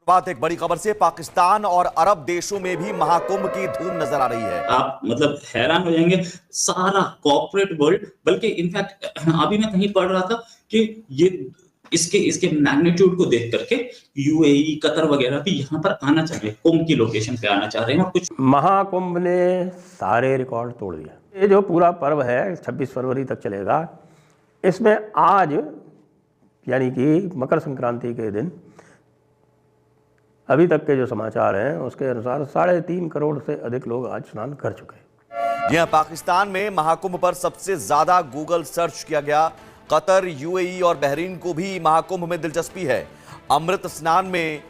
बात एक बड़ी खबर से पाकिस्तान और अरब देशों में भी महाकुंभ की धूम नजर आ रही है। आप मतलब हैरान हो जाएंगे, सारा कॉर्पोरेट वर्ल्ड, बल्कि इनफैक्ट अभी मैं कहीं पढ़ रहा था कि ये इसके इसके मैग्नीट्यूड को देख करके यूएई, कतर वगैरह भी यहाँ पर आना चाह रहे हैं, कुंभ की लोकेशन पे आना चाह रहे हैं। और कुछ महाकुंभ ने सारे रिकॉर्ड तोड़ दिया। ये जो पूरा पर्व है 26 फरवरी तक चलेगा। इसमें आज यानी कि मकर संक्रांति के दिन अभी तक के जो समाचार हैं उसके अनुसार 3.5 करोड़ से अधिक लोग आज स्नान कर चुके हैं। जी हां, पाकिस्तान में महाकुंभ पर सबसे ज्यादा गूगल सर्च किया गया। कतर, यूएई और बहरीन को भी महाकुंभ में दिलचस्पी है। अमृत स्नान में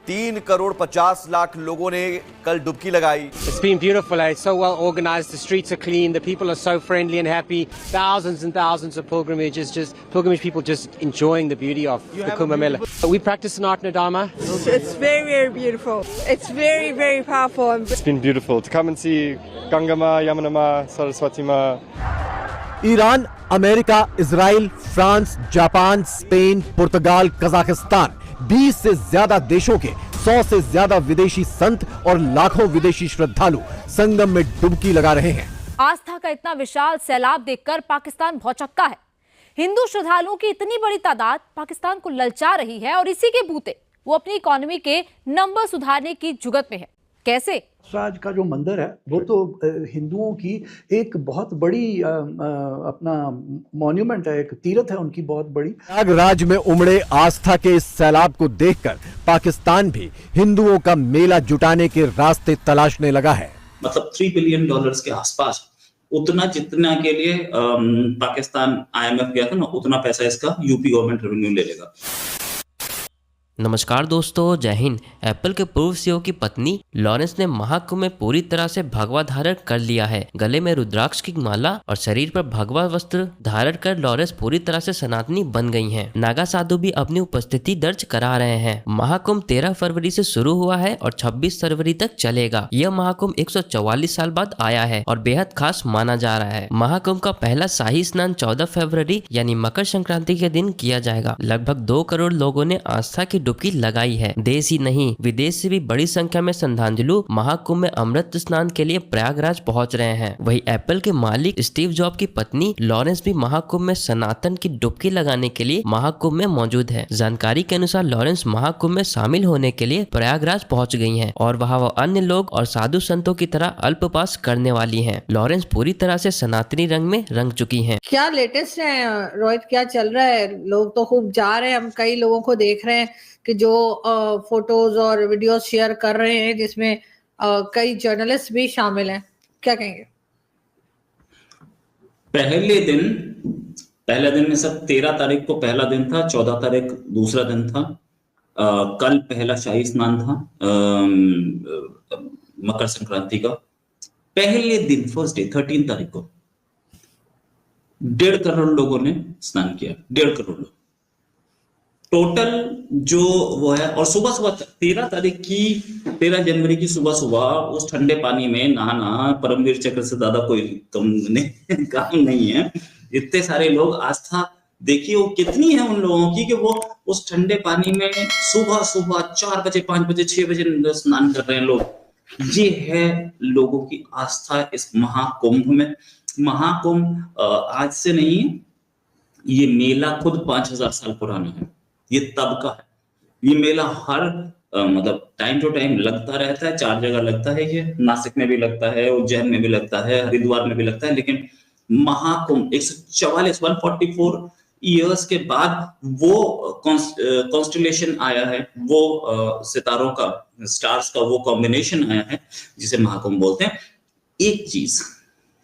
3 करोड़ 50 लाख लोगों ने कल डुबकी लगाई। It's been beautiful. It's so well organized. The streets are clean. The people are so friendly and happy. Thousands and thousands of pilgrimage people just enjoying the beauty of the Kumbh Mela. We practice Sanatana Dharma. It's very, very beautiful. It's very, very powerful. It's been beautiful to come and see Ganga Ma, Yamuna Ma, Saraswati Ma. Iran, America, Israel, France, Japan, Spain, पुर्तगाल, Kazakhstan 20 से ज्यादा देशों के 100 से ज्यादा विदेशी संत और लाखों विदेशी श्रद्धालु संगम में डुबकी लगा रहे हैं। आस्था का इतना विशाल सैलाब देखकर पाकिस्तान भौचक्का है। हिंदू श्रद्धालुओं की इतनी बड़ी तादाद पाकिस्तान को ललचा रही है और इसी के बूते वो अपनी इकोनॉमी के नंबर सुधारने की जुगत में है। कैसे? राज का जो मंदिर है वो तो हिंदुओं की एक बहुत बड़ी अपना मॉन्यूमेंट है, एक तीर्थ है उनकी बहुत बड़ी। प्रयागराज में उमड़े आस्था के इस सैलाब को देखकर पाकिस्तान भी हिंदुओं का मेला जुटाने के रास्ते तलाशने लगा है। मतलब $3 बिलियन के आसपास, उतना जितना के लिए पाकिस्तान IMF गया था ना, उतना पैसा इसका यूपी गवर्नमेंट रेवेन्यू ले लेगा। नमस्कार दोस्तों, जय हिंद। एप्पल के पूर्व सीईओ की पत्नी लॉरेंस ने महाकुंभ में पूरी तरह से भगवा धारण कर लिया है। गले में रुद्राक्ष की माला और शरीर पर भगवा वस्त्र धारण कर लॉरेंस पूरी तरह से सनातनी बन गई हैं। नागा साधु भी अपनी उपस्थिति दर्ज करा रहे हैं। महाकुंभ 13 फरवरी से शुरू हुआ है और 26 फरवरी तक चलेगा। यह महाकुंभ 144 साल बाद आया है और बेहद खास माना जा रहा है। महाकुंभ का पहला शाही स्नान 14 फरवरी यानी मकर संक्रांति के दिन किया जाएगा। लगभग 2 करोड़ लोगों ने आस्था की डुबकी लगाई है। देश ही नहीं, विदेश से भी बड़ी संख्या में श्रद्धालु महाकुंभ में अमृत स्नान के लिए प्रयागराज पहुंच रहे हैं। वही एप्पल के मालिक स्टीव जॉब की पत्नी लॉरेंस भी महाकुंभ में सनातन की डुबकी लगाने के लिए महाकुंभ में मौजूद है। जानकारी के अनुसार लॉरेंस महाकुंभ में शामिल होने के लिए प्रयागराज पहुंच गई हैं और वहां वो अन्य लोग और साधु संतों की तरह अल्पवास करने वाली हैं। लॉरेंस पूरी तरह से सनातनी रंग में रंग चुकी हैं। क्या लेटेस्ट है रोहित, क्या चल रहा है? लोग तो खूब जा रहे हैं, हम कई लोगों को देख रहे हैं कि जो फोटोज और वीडियोस शेयर कर रहे हैं जिसमें कई जर्नलिस्ट भी शामिल हैं। क्या कहेंगे? पहले दिन में सब 13 तारीख को पहला दिन था, 14 तारीख दूसरा दिन था, कल पहला शाही स्नान था मकर संक्रांति का। पहले दिन फर्स्ट डे 13 तारीख को 1.5 करोड़ लोगों ने स्नान किया। 1.5 करोड़ लोग टोटल जो वो है। और सुबह सुबह 13 जनवरी की सुबह सुबह उस ठंडे पानी में नहाना परमवीर चक्र से ज्यादा कोई काम नहीं है। इतने सारे लोग, आस्था देखिए वो कितनी है उन लोगों की कि वो उस ठंडे पानी में सुबह सुबह 4 बजे, 5 बजे, 6 बजे स्नान कर रहे हैं लोग। ये है लोगों की आस्था इस महाकुंभ में। महाकुंभ आज से नहीं है, ये मेला खुद 5000 साल पुराना है। ये तब का है। ये मेला हर मतलब टाइम टू टाइम लगता रहता है। 4 जगह लगता है, ये नासिक में भी लगता है, उज्जैन में भी लगता है, हरिद्वार में भी लगता है। लेकिन महाकुंभ 144 ईयर्स के बाद वो कॉन्स्टलेशन आया है, वो सितारों का, स्टार्स का वो कॉम्बिनेशन आया है जिसे महाकुंभ बोलते हैं। एक चीज,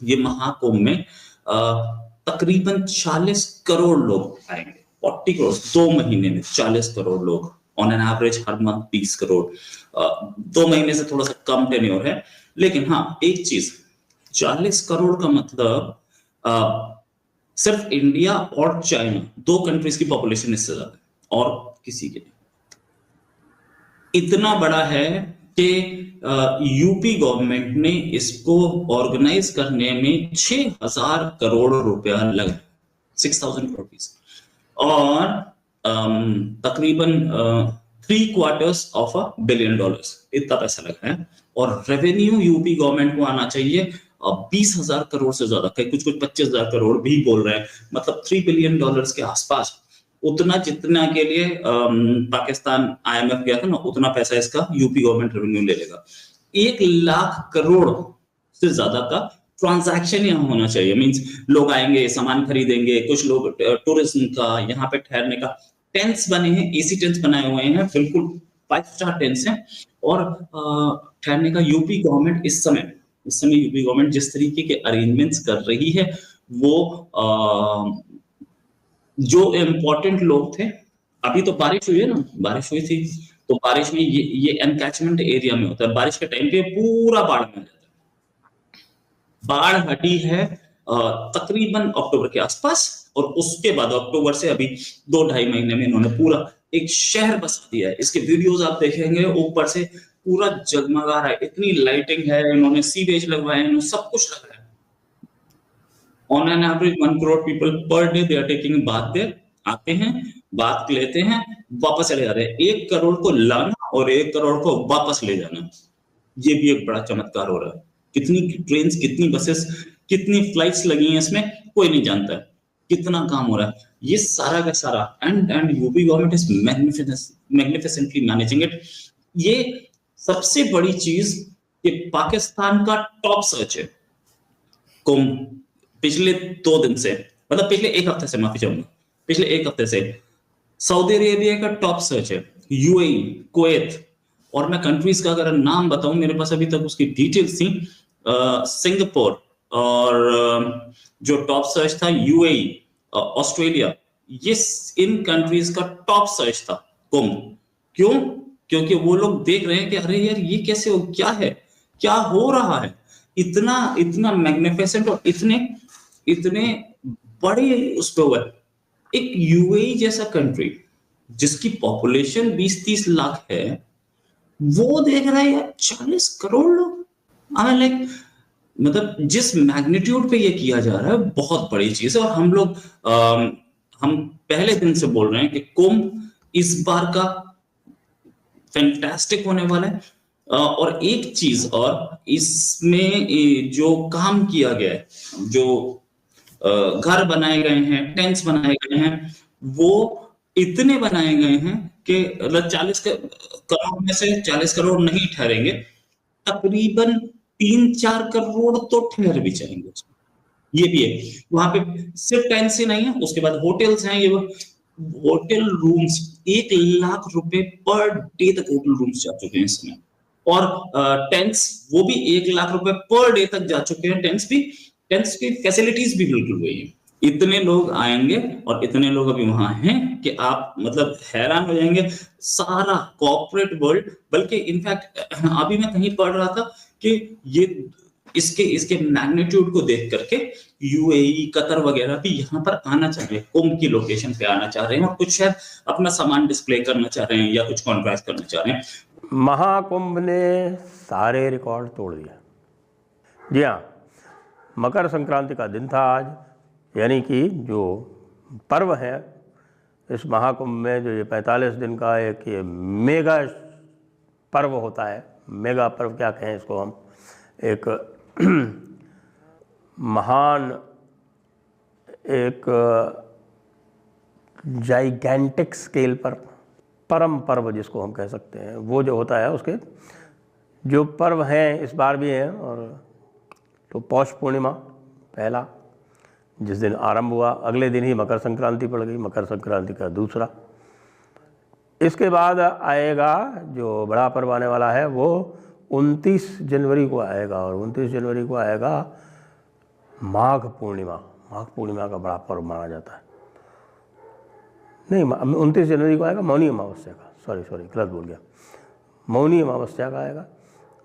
ये महाकुंभ में तकरीबन 40 करोड़ लोग आएंगे। 40 करोड़ 2 महीने में 40 करोड़ लोग, on an average her month 20 crore. 2 महीने से थोड़ा सा कम टेन्योर है। लेकिन हाँ, एक चीज, 40 करोड़ का मतलब सिर्फ इंडिया और चाइना, 2 कंट्रीज की पॉपुलेशन इससे ज्यादा है और किसी के नहीं। इतना बड़ा है कि यूपी गवर्नमेंट ने इसको ऑर्गेनाइज करने में 6000 करोड़ रुपया लगा, 6000 करोड़ रुपीस। और तकरीबन 3/4 ऑफ $1 बिलियन, इतना पैसा लगा है। और रेवेन्यू यूपी गवर्नमेंट को आना चाहिए 20,000 करोड़ से ज्यादा, कुछ 25,000 करोड़ भी बोल रहे हैं, मतलब $3 बिलियन के आसपास, उतना जितना के लिए पाकिस्तान IMF गया था ना, उतना पैसा इसका यूपी गवर्नमेंट रेवेन्यू ले लेगा। 1 लाख करोड़ से ज्यादा का ट्रांजैक्शन यहाँ होना चाहिए। मींस लोग आएंगे, सामान खरीदेंगे, कुछ लोग टूरिज्म का, यहाँ पे ठहरने का, टेंट्स बने हैं, एसी टेंट्स बनाए हुए हैं, बिल्कुल 5 स्टार टेंट्स हैं। और ठहरने का यूपी गवर्नमेंट इस समय यूपी गवर्नमेंट जिस तरीके के अरेंजमेंट्स कर रही है, वो जो इम्पोर्टेंट लोग थे, अभी तो बारिश हुई है ना, बारिश हुई थी, तो बारिश में ये एनकैचमेंट एरिया में होता है, बारिश के टाइम पे पूरा बाढ़ में जाता है। बाढ़ हटी है तकरीबन अक्टूबर के आसपास, और उसके बाद अक्टूबर से अभी 2-2.5 महीने में इन्होंने पूरा एक शहर बसा दिया है। इसके वीडियोस आप देखेंगे, ऊपर से पूरा जगमगा रहा है, इतनी लाइटिंग है, इन्होंने सीवेज लगवाए हैं, सब कुछ लगा है। On an average 1 crore people per day they are taking bath there, आते हैं, बात लेते हैं, वापस चले जा रहे हैं। 1 करोड़ को लाना और 1 करोड़ को वापस ले जाना, ये भी एक बड़ा चमत्कार हो रहा है। कितनी ट्रेन्स, कितनी बसेस, कितनी फ्लाइट्स लगी हैं इसमें, कोई नहीं जानता है, कितना काम हो रहा है। ये सारा का सारा and UP government is magnificently managing it. ये सबसे बड़ी चीज कि पाकिस्तान का टॉप सर्च है कुंभ पिछले 2 दिन से, मतलब पिछले 1 हफ्ते से, माफी चाहूंगा, पिछले 1 हफ्ते से सऊदी अरेबिया का टॉप सर्च है, यूएई, कुवैत, और मैं कंट्रीज का अगर नाम बताऊं, मेरे पास अभी तक उसकी डिटेल्स थी, सिंगापुर, और जो टॉप सर्च था यूएई, ऑस्ट्रेलिया, ये इन कंट्रीज का टॉप सर्च था कुंभ। क्यों? क्योंकि वो लोग देख रहे हैं कि अरे यार ये कैसे हो, क्या है, क्या हो रहा है, इतना मैग्निफिसेंट और इतने बड़े उस पे हुआ है। एक यूएई जैसा कंट्री जिसकी पॉपुलेशन 20-30 लाख है, वो देख रहा है यार 40 करोड़ लोग। लाइक मतलब जिस मैग्नीट्यूड पे ये किया जा रहा है, बहुत बड़ी चीज है। और हम लोग हम पहले दिन से बोल रहे हैं कि कुंभ इस बार का फैंटास्टिक होने वाला है। और एक चीज और, इसमें जो काम किया गया है, जो घर बनाए गए हैं, टेंट्स बनाए गए हैं, वो इतने बनाए गए हैं कि 40 करोड़ में से 40 करोड़ नहीं ठहरेंगे, तकरीबन 3-4 करोड़ तो ठहर भी जाएंगे उसमें। ये भी है, वहां पे सिर्फ टेंट्स ही नहीं है, उसके बाद होटल्स हैं। ये होटल रूम्स 1 लाख रुपए पर डे तक होटल रूम्स जा चुके हैं इस समय, और टेंट्स वो भी 1 लाख रुपए पर डे तक जा चुके हैं। टेंट्स की फैसिलिटीज भी बिल्कुल वही है। इतने लोग आएंगे और इतने लोग अभी वहां हैं कि आप मतलब हैरान हो जाएंगे। सारा कॉर्पोरेट वर्ल्ड, बल्कि इनफैक्ट अभी मैं कहीं पढ़ रहा था कि ये इसके मैग्नीट्यूड को देख करके यूएई, कतर वगैरह भी यहाँ पर आना चाह रहे हैं, कुंभ की लोकेशन पे आना चाह रहे हैं, और कुछ शायद अपना सामान डिस्प्ले करना चाह रहे हैं या कुछ कॉन्ट्रैक्ट करना चाह रहे हैं। महाकुंभ ने सारे रिकॉर्ड तोड़ दिया। जी हाँ, मकर संक्रांति का दिन था आज, यानी कि जो पर्व है इस महाकुंभ में, जो ये 45 दिन का एक ये मेगा पर्व होता है। मेगा पर्व क्या कहें इसको हम, एक महान, एक जाइगेंटिक स्केल पर परम पर्व जिसको हम कह सकते हैं, वो जो होता है, उसके जो पर्व हैं इस बार भी हैं। और तो पौष पूर्णिमा पहला, जिस दिन आरंभ हुआ, अगले दिन ही मकर संक्रांति पड़ गई, मकर संक्रांति का दूसरा। इसके बाद आएगा जो बड़ा पर्व आने वाला है, वो 29 जनवरी को आएगा, और 29 जनवरी को आएगा माघ पूर्णिमा। माघ पूर्णिमा का बड़ा पर्व माना जाता है। नहीं, 29 जनवरी को आएगा मौनी अमावस्या का, सॉरी गलत बोल गया, मौनी अमावस्या का आएगा।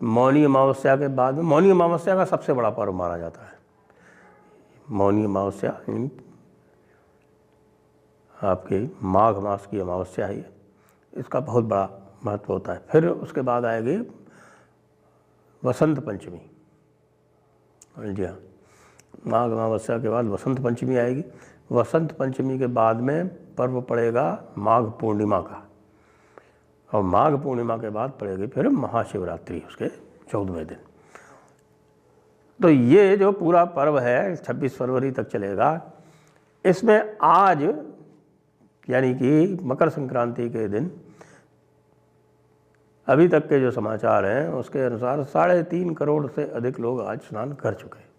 मौनी अमावस्या के बाद में, मौनी अमावस्या का सबसे बड़ा पर्व माना जाता है। मौनी अमावस्या आपके माघ मास की अमावस्या है, इसका बहुत बड़ा महत्व होता है। फिर उसके बाद आएगी वसंत पंचमी। जी हाँ, माघ अमावस्या के बाद वसंत पंचमी आएगी। वसंत पंचमी के बाद में पर्व पड़ेगा माघ पूर्णिमा का। और माघ पूर्णिमा के बाद पड़ेगी फिर महाशिवरात्रि उसके 14वें दिन। तो ये जो पूरा पर्व है 26 फरवरी तक चलेगा। इसमें आज यानी कि मकर संक्रांति के दिन अभी तक के जो समाचार हैं उसके अनुसार 3.5 करोड़ से अधिक लोग आज स्नान कर चुके हैं।